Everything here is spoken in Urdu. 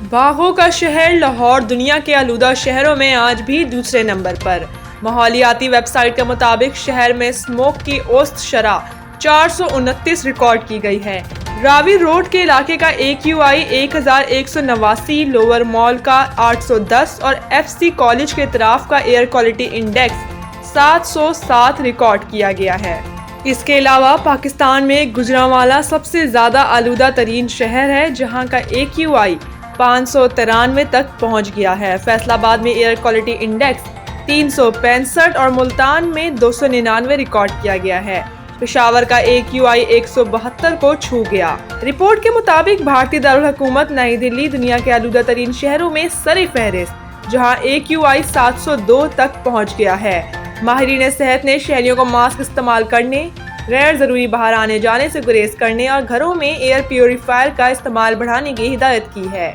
باغوں کا شہر لاہور دنیا کے آلودہ شہروں میں آج بھی دوسرے نمبر پر۔ ماحولیاتی ویب سائٹ کے مطابق شہر میں اسموگ کی اوسط شرح 429 ریکارڈ کی گئی ہے۔ راوی روڈ کے علاقے کا AQI 1189، لوور مال کا 810 اور FC کالج کے اطراف کا ایئر کوالٹی انڈیکس 707 ریکارڈ کیا گیا ہے۔ اس کے علاوہ پاکستان میں گوجرانوالا سب سے زیادہ آلودہ ترین شہر ہے، جہاں کا AQI 593 تک پہنچ گیا ہے۔ فیصل آباد میں ایئر کوالٹی انڈیکس 365 اور ملتان میں 299 ریکارڈ کیا گیا ہے۔ پشاور کا AQI 172 کو چھو گیا۔ رپورٹ کے مطابق بھارتی دارالحکومت نئی دہلی دنیا کے آلودہ ترین شہروں میں سر فہرست، جہاں AQI 702 تک پہنچ گیا ہے۔ ماہرین صحت نے شہریوں کو ماسک استعمال کرنے، غیر ضروری باہر آنے جانے سے گریز کرنے اور گھروں میں ایئر پیوریفائر کا استعمال بڑھانے کی ہدایت کی ہے۔